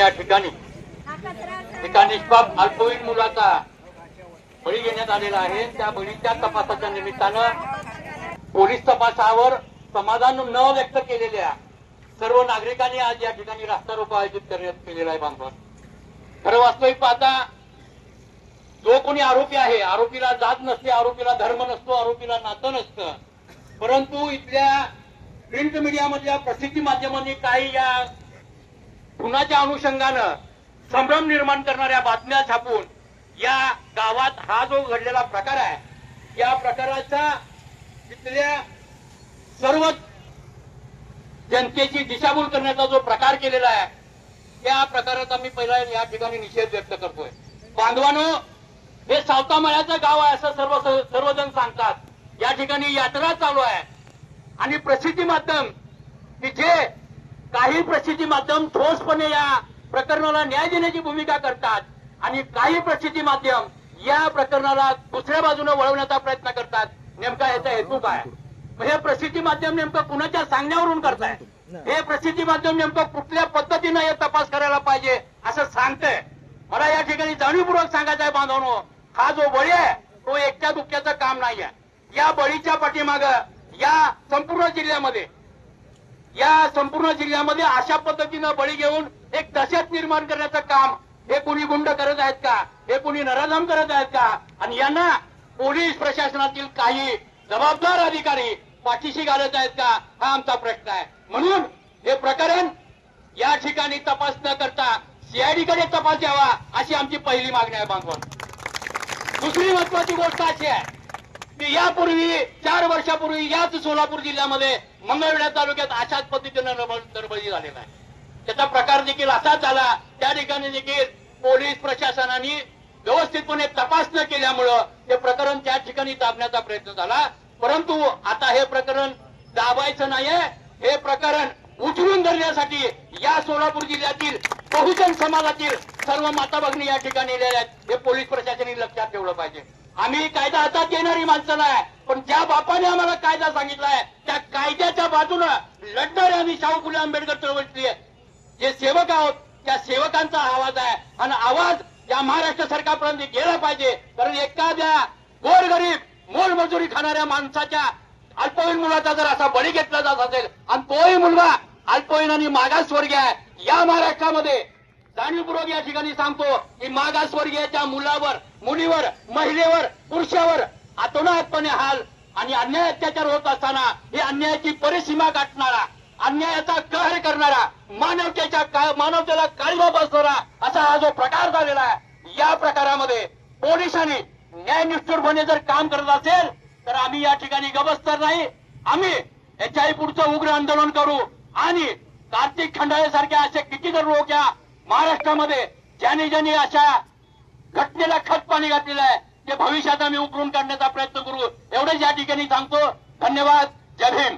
या ठिकाणी एका निष्पाप अल्पवयीन मुलाचा बळी घेण्यात आलेला आहे। त्या बळीच्या तपासाच्या निमित्तानं पोलीस तपासावर समाधान न व्यक्त केलेल्या सर्व नागरिकांनी आज या ठिकाणी रास्ता रोको आयोजित करण्यात केलेला आहे। बांधव खरं वास्तविक पाहता जो कोणी आरोपी आहे, आरोपीला जात नसते, आरोपीला धर्म नसतो, आरोपीला नातं नसतं, परंतु इथल्या प्रिंट मीडियामधल्या प्रसिद्धी माध्यमांनी काही या खुनाच्या अनुषंगानं संभ्रम निर्माण करणाऱ्या बातम्या छापून या गावात हा जो घडलेला प्रकार आहे, या प्रकाराचा तिथल्या सर्व जनतेची दिशाभूल करण्याचा जो प्रकार केलेला आहे, त्या प्रकाराचा मी पहिला या ठिकाणी निषेध व्यक्त करतोय। बांधवानो, हे सावतामाळ्याचं गाव आहे असं सर्वजण सांगतात। या ठिकाणी यात्रा चालू आहे आणि प्रसिद्धी माध्यम की जे काही प्रसिद्धी माध्यम ठोसपणे या प्रकरणाला न्याय देण्याची भूमिका करतात आणि काही प्रसिद्धी माध्यम या प्रकरणाला दुसऱ्या बाजूने वळवण्याचा प्रयत्न करतात। नेमका याचा हेतू काय? हे प्रसिद्धी माध्यम नेमकं कुणाच्या सांगण्यावरून करताय? हे प्रसिद्धी माध्यम नेमकं कुठल्या पद्धतीनं हे तपास करायला पाहिजे असं सांगतंय? मला या ठिकाणी जाणीवपूर्वक सांगायचं आहे बांधवांनो, हा जो बळी आहे तो एकट्या दुःख्याचं काम नाही आहे। या बळीच्या पाठीमागं या संपूर्ण जिल्ह्यामध्ये अशा पद्धतीनं बळी घेऊन एक दहशत निर्माण करण्याचं काम हे कोणी गुंड करत आहेत का? हे कोणी नराधम करत आहेत का? आणि यांना पोलीस प्रशासनातील काही जबाबदार अधिकारी पाठीशी घालत आहेत का? हा आमचा प्रश्न आहे। म्हणून हे प्रकरण या ठिकाणी तपास न करता सीआयडीकडे तपास द्यावा अशी आमची पहिली मागणी आहे बांधवांनो। दुसरी महत्वाची गोष्ट अशी आहे की यापूर्वी 4 वर्षापूर्वी याच सोलापूर जिल्ह्यामध्ये मंगळवेढा तालुक्यात अशाच पद्धतीनं नरबळी झालेला आहे। त्याचा प्रकार देखील असाच झाला। त्या ठिकाणी देखील पोलीस प्रशासनाने व्यवस्थितपणे तपास न केल्यामुळं ते प्रकरण त्या ठिकाणी दाबण्याचा प्रयत्न झाला। परंतु आता हे प्रकरण दाबायचं नाहीये, हे प्रकरण उचलून धरण्यासाठी या सोलापूर जिल्ह्यातील बहुजन समाजातील सर्व माता भगिनी या ठिकाणी आलेल्या आहेत। हे पोलीस प्रशासनाने लक्षात ठेवलं पाहिजे। आम्ही कायदा हातात घेणारी माणसं नाही, पण ज्या बापाने आम्हाला कायदा सांगितलाय त्या कायद्याच्या बाजूनं लढणारे आम्ही शाहू फुले आंबेडकर चळवळीतले जे सेवक आहोत, त्या सेवकांचा आवाज आहे आणि आवाज या महाराष्ट्र सरकारपर्यंत गेला पाहिजे। कारण एखाद्या गोरगरीब मोलमजुरी खाणाऱ्या माणसाच्या अल्पवयीन मुलाचा जर असा बळी घेतला जात असेल आणि तोही मुलगा अल्पवयीन आणि मागासवर्गीय आहे, या महाराष्ट्रामध्ये जाणीवपूर्वक या ठिकाणी सांगतो की मागासवर्गीयाच्या मुलावर, मुलीवर, महिलेवर, पुरुषावर अतोनातपणे हाल आणि अन्याय अत्याचार होत असताना हे अन्यायाची परिसीमा गाठणारा, अन्यायाचा कहर करणारा, मानवतेला काळीमा बसणारा असा हा जो प्रकार झालेला आहे, या प्रकारामध्ये पोलिसांनी न्यायनिष्ठुरपणे जर काम करत असेल तर आम्ही या ठिकाणी गबसतर नाही। आम्ही याच्याही पुढचं उग्र आंदोलन करू आणि कार्तिक खंडाळे सारख्या असे कितीतरी लोक या महाराष्ट्रामध्ये ज्यांनी अशा घटनेला खत पाणी घातलेलं आहे ते भविष्यात आम्ही उकरून काढण्याचा प्रयत्न करू। एवढंच या ठिकाणी सांगतो। धन्यवाद। जय भीम।